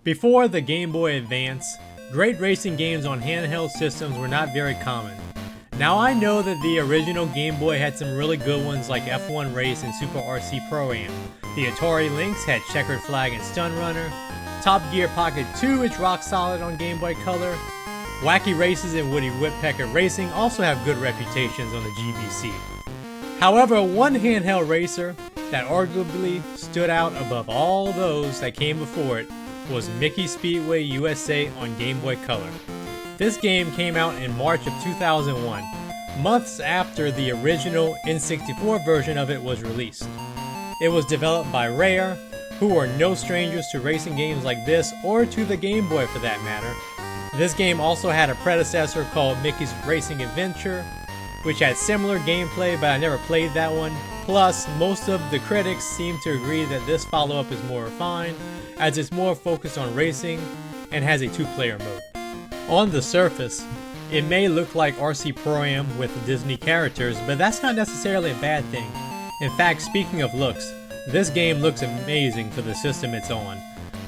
Before the Game Boy Advance, great racing games on handheld systems were not very common. Now I know that the original Game Boy had some really good ones like F1 Race and Super RC Pro-Am. The Atari Lynx had Checkered Flag and Stun Runner. Top Gear Pocket 2 is rock solid on Game Boy Color. Wacky Races and Woody Woodpecker Racing also have good reputations on the GBC. However, one handheld racer that arguably stood out above all those that came before it was Mickey Speedway USA on Game Boy Color. This game came out in March of 2001, months after the original N64 version of it was released. It was developed by Rare, who are no strangers to racing games like this or to the Game Boy for that matter. This game also had a predecessor called Mickey's Racing Adventure, which had similar gameplay, but I never played that one. Plus, most of the critics seem to agree that this follow-up is more refined, as it's more focused on racing and has a two-player mode. On the surface, it may look like RC Pro-Am with Disney characters, but that's not necessarily a bad thing. In fact, speaking of looks, this game looks amazing for the system it's on.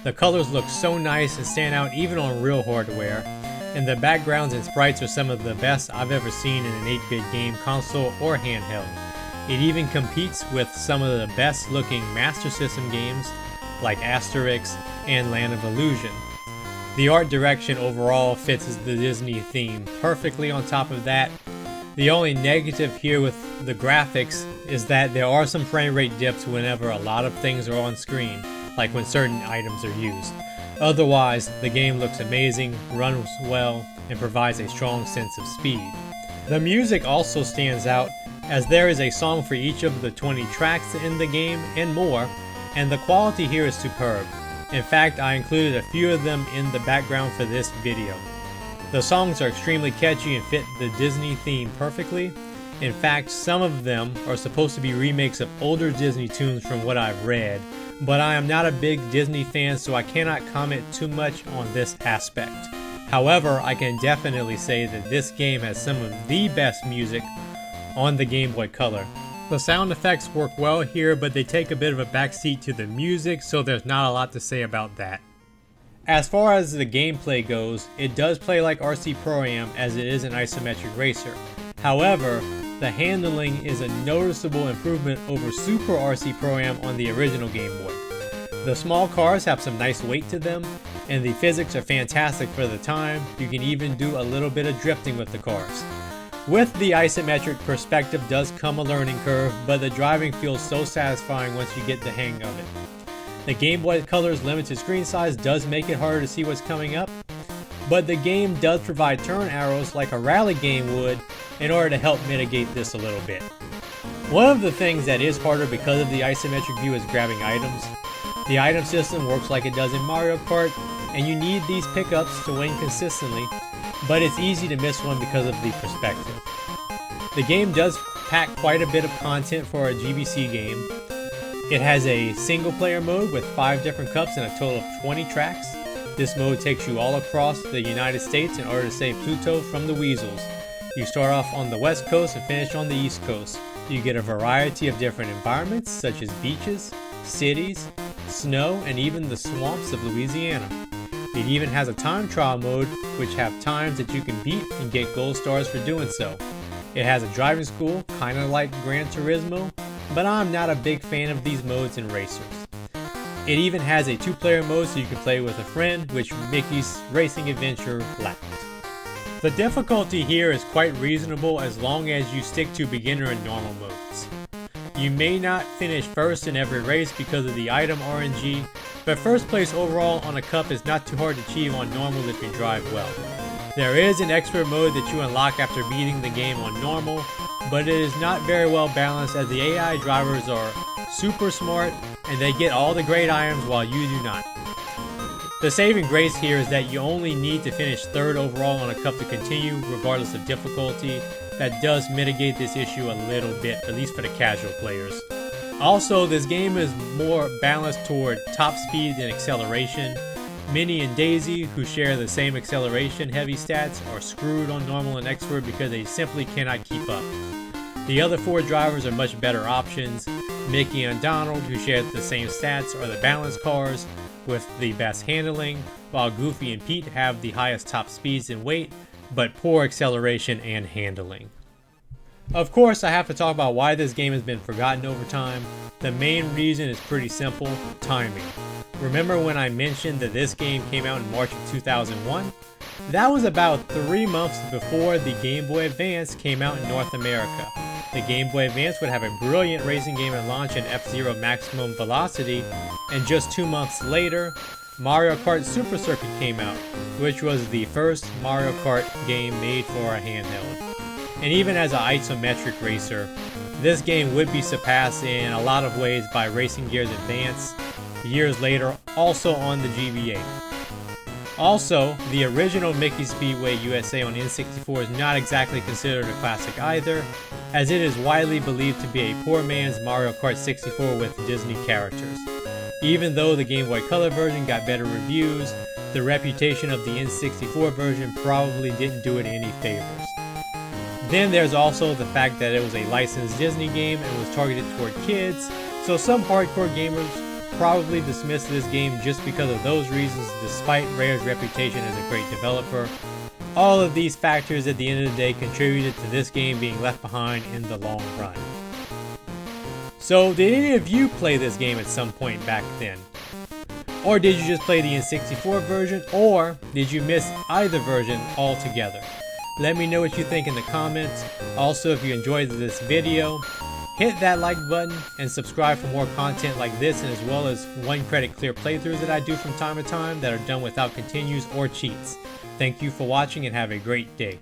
The colors look so nice and stand out even on real hardware, and the backgrounds and sprites are some of the best I've ever seen in an 8-bit game console or handheld. It even competes with some of the best looking Master System games like Asterix and Land of Illusion. The art direction overall fits the Disney theme perfectly. On top of that, the only negative here with the graphics is that there are some frame rate dips whenever a lot of things are on screen, like when certain items are used. Otherwise, the game looks amazing, runs well, and provides a strong sense of speed. The music also stands out, as there is a song for each of the 20 tracks in the game and more, and the quality here is superb. In fact, I included a few of them in the background for this video. The songs are extremely catchy and fit the Disney theme perfectly. In fact, some of them are supposed to be remakes of older Disney tunes from what I've read, but I am not a big Disney fan, so I cannot comment too much on this aspect. However, I can definitely say that this game has some of the best music on the Game Boy Color. The sound effects work well here, but they take a bit of a backseat to the music, so there's not a lot to say about that. As far as the gameplay goes, it does play like RC Pro-Am as it is an isometric racer. However, the handling is a noticeable improvement over Super RC Pro-Am on the original Game Boy. The small cars have some nice weight to them, and the physics are fantastic for the time. You can even do a little bit of drifting with the cars. With the isometric perspective does come a learning curve, but the driving feels so satisfying once you get the hang of it. The Game Boy Color's limited screen size does make it harder to see what's coming up, but the game does provide turn arrows like a rally game would in order to help mitigate this a little bit. One of the things that is harder because of the isometric view is grabbing items. The item system works like it does in Mario Kart, and you need these pickups to win consistently, but it's easy to miss one because of the perspective. The game does pack quite a bit of content for a GBC game. It has a single player mode with 5 different cups and a total of 20 tracks. This mode takes you all across the United States in order to save Pluto from the Weasels. You start off on the West Coast and finish on the East Coast. You get a variety of different environments such as beaches, cities, snow, and even the swamps of Louisiana. It even has a time trial mode which have times that you can beat and get gold stars for doing so. It has a driving school, kinda like Gran Turismo, but I'm not a big fan of these modes in racers. It even has a 2-player mode so you can play with a friend, which Mickey's Racing Adventure lacked. The difficulty here is quite reasonable as long as you stick to beginner and normal modes. You may not finish first in every race because of the item RNG, but first place overall on a cup is not too hard to achieve on normal if you drive well. There is an expert mode that you unlock after beating the game on normal, but it is not very well balanced as the AI drivers are super smart and they get all the great items while you do not. The saving grace here is that you only need to finish 3rd overall on a cup to continue regardless of difficulty. That does mitigate this issue a little bit, at least for the casual players. Also, this game is more balanced toward top speed and acceleration. Minnie and Daisy, who share the same acceleration heavy stats, are screwed on normal and expert because they simply cannot keep up. The other 4 drivers are much better options. Mickey and Donald, who share the same stats, are the balanced cars, with the best handling, while Goofy and Pete have the highest top speeds and weight, but poor acceleration and handling. Of course, I have to talk about why this game has been forgotten over time. The main reason is pretty simple: timing. Remember when I mentioned that this game came out in March of 2001? That was about 3 months before the Game Boy Advance came out in North America. The Game Boy Advance would have a brilliant racing game at launch in F-Zero Maximum Velocity, and just 2 months later, Mario Kart Super Circuit came out, which was the first Mario Kart game made for a handheld. And even as an isometric racer, this game would be surpassed in a lot of ways by Racing Gears Advance years later, also on the GBA. Also, the original Mickey Speedway USA on N64 is not exactly considered a classic either, as it is widely believed to be a poor man's Mario Kart 64 with Disney characters. Even though the Game Boy Color version got better reviews, the reputation of the N64 version probably didn't do it any favors. Then there's also the fact that it was a licensed Disney game and was targeted toward kids, so some hardcore gamers probably dismissed this game just because of those reasons, despite Rare's reputation as a great developer. All of these factors at the end of the day contributed to this game being left behind in the long run. So did any of you play this game at some point back then? Or did you just play the N64 version, or did you miss either version altogether? Let me know what you think in the comments. Also, if you enjoyed this video, hit that like button and subscribe for more content like this, and as well as one credit clear playthroughs that I do from time to time that are done without continues or cheats. Thank you for watching and have a great day.